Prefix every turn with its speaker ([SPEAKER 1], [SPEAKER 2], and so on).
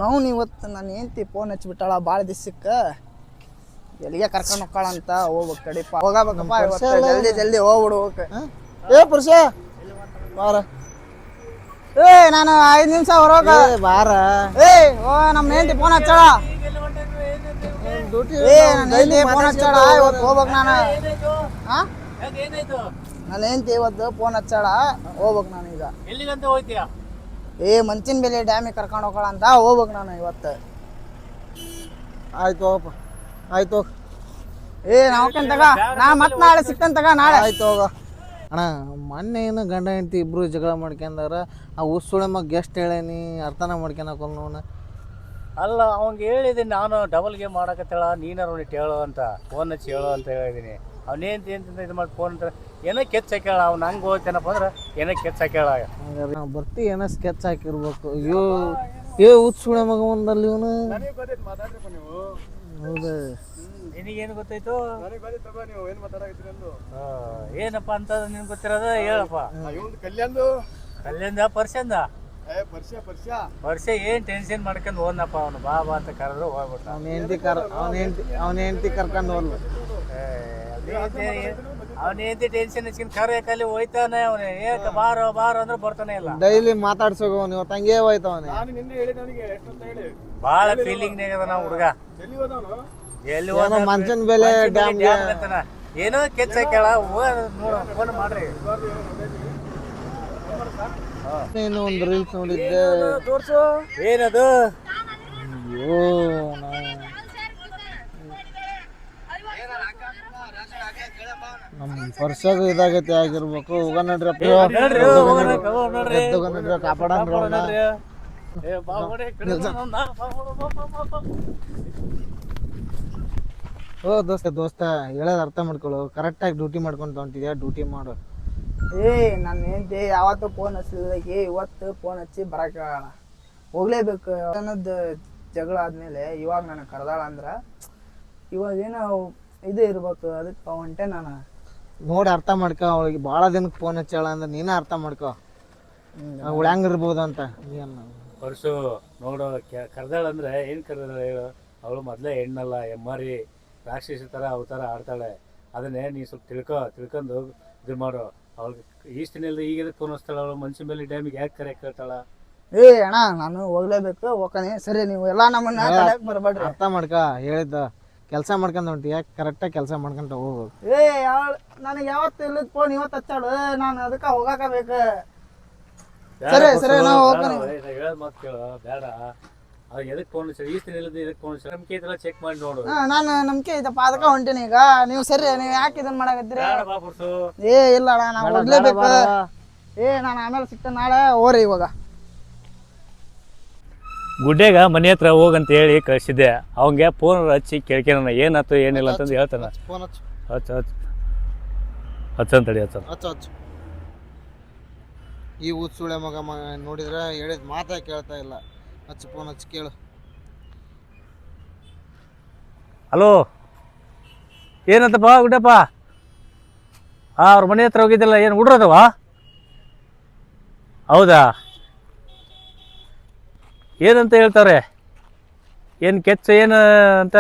[SPEAKER 1] ನಾವು ಇವತ್ತು ನಾನು ಹೆಂಡ್ತಿ ಫೋನ್ ಹಚ್ಬಿಟ್ಟಾಳ ಭಾಳ ದಿವ್ಸಕ್ಕೆ ಎಲ್ಲಿಗೆ ಕರ್ಕೊಂಡು ಹೋಗ್ಕಾಳ ಅಂತ ಹೋಗ್ಬೇಕು ಕಡಿಪ ಹೋಗಬೇಕಪ್ಪ ಇವತ್ತು ಜಲ್ದಿ ಜಲ್ದಿ ಹೋಗ್ಬಿಡ್ಬೇಕು. ಏ ಪುರುಷ ಬಾರ. ಏ ನಾನು 5 ನಿಮಿಷ ಹೊರೋಗ ಬಾರ. ಏ ಓ ನಮ್ಮ ಹೆಂಡ್ತಿ ಫೋನ್ ಹಚ್ಚಾಳ. ಏ ನನ್ನ ಹೆಂಡ್ತಿ ಫೋನ್ ಹಚ್ಚಾಳ ಇವತ್ತು ಹೋಗ್ಬೇಕು ನಾನು. ಹಾಂ ನನ್ನ ಹೆಂಡ್ತಿ ಇವತ್ತು ಫೋನ್ ಹಚ್ಚಾಳ ಹೋಗ್ಬೇಕು ನಾನು ಈಗ.
[SPEAKER 2] ಎಲ್ಲಿಗಂತ ಹೋಗ್ತೀಯಾ?
[SPEAKER 1] ಏ ಮಂಚಿನ ಬೆಲೆ ಡ್ಯಾಮಿಗೆ ಕರ್ಕೊಂಡು ಹೋಗೋಣ ಅಂತ ಹೋಗ್ಬೇಕು ನಾನು ಇವತ್ತು.
[SPEAKER 3] ಆಯ್ತು ಹೋಗಪ್ಪ, ಆಯ್ತು ಹೋಗ.
[SPEAKER 1] ಏ ನಾವ್ಕಂತ ತಗ ನಾ ಮತ್ತೆ ನಾಳೆ ಸಿಗ್ತೇನೆ ತಗ ನಾಳೆ.
[SPEAKER 3] ಆಯ್ತು ಹೋಗ. ಅಣ್ಣ ಮೊನ್ನೆ ಏನು ಗಂಡ ಹೆಂಡ್ತಿ ಇಬ್ರು ಜಗಳ ಮಾಡ್ಕೊಂಡಾರ. ಆ ಉಸುಳೆ ಮಗ ಗೆಸ್ಟ್ ಹೇಳೇನಿ ಅರ್ಥನ ಮಾಡ್ಕೊಳಕೋನು ಅವನು.
[SPEAKER 2] ಅಲ್ಲ ಅವಂಗೆ ಹೇಳಿದ್ದೀನಿ ನಾನು ಡಬಲ್ ಗೇಮ್ ಮಾಡಕತ್ತೇಳ ನೀನಾರು ಅವನಿಟ್ಟು ಹೇಳು ಅಂತ ಫೋನ್ ಹಚ್ಚಿ ಹೇಳು ಅಂತ ಹೇಳಿದ್ದೀನಿ. ಅವನೇಂತ ಇದು ಮಾಡಿ ಫೋನ್ ಅಂತ ಏನೋ ಕೆಚ್ ಹಾಕ್ಯಾಳ. ಅವ್ನು ಹಂಗೆ ಹೋಗ್ತೇನಪ್ಪ ಅಂದ್ರೆ ಏನೋ ಕೆಚ್ ಹಾಕ್ಯಾಳ.
[SPEAKER 3] ಬರ್ತಿ ಏನೋ ಸ್ಕೆಚ್ ಹಾಕಿರ್ಬೇಕು. ಉಸುಳೆ ಮಗ ಒಂದಲ್ಲಿ ಇವನು. ಹೌದು
[SPEAKER 2] ನಿನಗೇನು ಗೊತ್ತಾಯ್ತು? ಏನಪ್ಪ ಅಂತ ನಿನ್ಗೆ ಗೊತ್ತಿರೋದು ಹೇಳಪ್ಪ. ಕಲ್ಯಾಣದ ಪರ್ಸಂದ ವರ್ಷ ಏನ್ ಟೆನ್ಷನ್ ಮಾಡ್ಕೊಂಡು ಹೋದ್ನಪ್ಪ ಅವನು. ಬಾ ಬಾ ಅಂತ ಕರೆದ್ರು ಹೋಗ್ಬಿಟ್ಟ.
[SPEAKER 3] ಅವನ ಹೆಂಡತಿ ಕರ್ಕೊಂಡು ಹೋದ್ಲು.
[SPEAKER 2] ಅವನೇಂತಿ ಟೆನ್ಷನ್ ಹಚ್ಕೊಂಡು ಕರೆ ಕಲ್ಲಿ ಹೋಯ್ತಾನೆ. ಅವನು ಏಕ ಬಾರೋ ಬಾರೋ ಅಂದ್ರೆ ಬರ್ತಾನೆ ಇಲ್ಲ.
[SPEAKER 3] ಡೈಲಿ ಮಾತಾಡ್ಸೋಗವನು ಇವತ್ತು ಹಂಗೆ ಹೋಯ್ತವನೆ.
[SPEAKER 2] ಭಾಳ ಫೀಲಿಂಗ್ ಅದ ನಾವು ಹುಡುಗ. ಎಲ್ಲಿ
[SPEAKER 3] ಮನ್ಸನ್ ಬೆಲೆ ಡ್ಯಾಮ್
[SPEAKER 2] ಏನೋ ಕೆಚ್ಚ ಹಾಕ್ಯಾಳ. ಫೋನ್ ಮಾಡ್ರಿ.
[SPEAKER 3] ನೀನು ಒಂದು ರೀಲ್ಸ್ ನೋಡಿದ್ದೆ.
[SPEAKER 2] ತೋರ್ಸು ಏನದು.
[SPEAKER 3] ಅಯ್ಯೋ ನಮ್ಮ ಪರ್ಸಾಗ ಇದಾಗೈತೆ ಆಗಿರ್ಬೇಕು. ಹೋಗ ನೋಡ್ರಪ್ಪ, ನೋಡ್ರಿ ಕಾಪಾಡಂದ್ರ. ಓ ದೋಸ್ತ ಹೇಳೋದು ಅರ್ಥ ಮಾಡ್ಕೊಳ್ಳು. ಕರೆಕ್ಟಾಗಿ ಡ್ಯೂಟಿ ಮಾಡ್ಕೊಂಡು ಹೊಂಟಿದ್ಯಾ, ಡ್ಯೂಟಿ ಮಾಡು.
[SPEAKER 1] ಏ ನನ್ನ ಹೆಂಡ್ತಿ ಯಾವತ್ತೂ ಫೋನ್ ಹಚ್ಚಲಿಕ್ಕೆ ಇವತ್ತು ಫೋನ್ ಹಚ್ಚಿ ಬರಕ್ಕೆ ಹೋಗ್ಲೇಬೇಕು ಅನ್ನೋದು ಜಗಳ ಆದಮೇಲೆ ಇವಾಗ ನನಗೆ ಕರೆದಾಳ ಅಂದ್ರೆ ಇವಾಗ ಏನೋ ಇದು ಇರ್ಬೇಕು. ಅದಕ್ಕೆ ಹೊಂಟೆ ನಾನು.
[SPEAKER 3] ನೋಡಿ ಅರ್ಥ ಮಾಡ್ಕೊ. ಅವಳಿಗೆ ಭಾಳ ದಿನಕ್ಕೆ ಫೋನ್ ಹಚ್ಚಾಳ ಅಂದ್ರೆ ನೀನೇ ಅರ್ಥ ಮಾಡ್ಕೊ. ಅವಳು ಹೆಂಗಿರ್ಬೋದು ಅಂತ.
[SPEAKER 2] ಪರ್ಸು ನೋಡು ಕರ್ದಾಳ ಅಂದ್ರೆ ಏನು ಕರೆದಾಳ ಹೇಳು. ಅವಳು ಮೊದಲೇ ಹೆಣ್ಣಲ್ಲ, ಎಮ್ಮಾರಿ ರಾಕ್ಷಸಿ ಥರ ಅವ್ರ ಥರ ಆಡ್ತಾಳೆ. ಅದನ್ನೇ ನೀ ಸ್ವಲ್ಪ ತಿಳ್ಕೊಂಡು ಇದು ಮಾಡು. ಅವಳಿಗೆ ಈಸ್ತಿನಲ್ಲಿ ಈಗ ಫೋನ್ ಹಚ್ತಾಳ. ಅವಳು ಮನ್ಸಿನ ಮೇಲೆ ಡ್ಯಾಮಿಗೆ ಯಾಕೆ ಕರೆ ಕೇಳ್ತಾಳ?
[SPEAKER 1] ಏ ಅಣ್ಣ ನಾನು ಹೋಗ್ಲೇಬೇಕು ಹೋಗ್ತಾನೆ. ಸರಿ ನೀವು ಎಲ್ಲ ನಮ್ಮನ್ನ ಬರಬೇಡ್ರಿ.
[SPEAKER 3] ಅರ್ಥ ಮಾಡ್ಕೊ ಹೇಳಿದ್ದ. ಕೆಲಸ ಮಾಡ್ಕೊಂಡು ಹೊಂಟಿ ಯಾಕೆ ಕರೆಕ್ಟಾಗಿ ಕೆಲಸ ಮಾಡ್ಕೊಂತ ಹೋಗ್ಬೇಕು.
[SPEAKER 1] ಏ ನನಗೆ ಯಾವತ್ತು ಇಲ್ಲದ ಫೋನ್ ಇವತ್ತು ಹಚ್ಚಾಳು. ನಾನು ಅದಕ್ಕೆ ಹೋಗಬೇಕು. ಸರಿ ಸರಿ ನಾವು ಹೋಗ್ತಾನೆ.
[SPEAKER 2] ಹೇಳೋದು ಮಾತು ಕೇಳು ಬೇಡ. ಅವ್ರು ಎದಕ್ಕೆ ಫೋನ್ ಹಚ್ಚ ಈಸ್ತಿನ ಇಲ್ಲದ ಇದಕ್ಕೆ ಫೋನ್ ಹಚ್ಚ. ನಂಬಿಕೆ ಇದೆಲ್ಲ ಚೆಕ್ ಮಾಡಿ ನೋಡು.
[SPEAKER 1] ನಾನು ನಂಬಿಕೆ ಐತಪ್ಪ ಅದಕ್ಕೆ ಹೊಂಟೀನಿ ಈಗ. ನೀವು ಸರಿ ನೀವು ಯಾಕೆ ಇದನ್ನ ಮಾಡಕತ್ತೀರಿ? ಏ ಇಲ್ಲ ಅಣ್ಣ ನಾವು ಹೋಗ್ಲೇಬೇಕು. ಏ ನಾನು ಆಮೇಲೆ ಸಿಗ್ತೇನೆ ನಾಳೆ. ಓರಿ ಇವಾಗ
[SPEAKER 2] ಗುಡ್ಡೆಗ ಮನೆ ಹತ್ರ ಹೋಗಂತ ಹೇಳಿ ಕಳಿಸಿದ್ದೆ. ಅವಂಗೆ ಫೋನ್ ಹಚ್ಚಿ ಕೇಳ್ಕೊಂಡ ಏನಾಯ್ತು ಏನಿಲ್ಲ ಅಂತಂದು ಹೇಳ್ತಾನೆ. ಹಚ್ಚಂತಡಿ
[SPEAKER 3] ಹಚ್ಚ. ಈ ಸುಳೆ ಮಗ ನೋಡಿದ್ರೆ ಹೇಳಿದ ಮಾತಾ ಕೇಳ್ತಾ ಇಲ್ಲ. ಹಚ್ಚು ಫೋನ್ ಹಚ್ಚಿ ಕೇಳು.
[SPEAKER 2] ಹಲೋ ಏನಂತಪ್ಪ ಗುಡ್ಡಪ್ಪ? ಅವ್ರ ಮನೆ ಹತ್ರ ಹೋಗಿದ್ದಿಲ್ಲ, ಏನು ಹುಡ್ರದವ? ಹೌದಾ, ಏನಂತ ಹೇಳ್ತಾರೆ? ಏನು ಕೆಚ್ಚ ಏನು ಅಂತ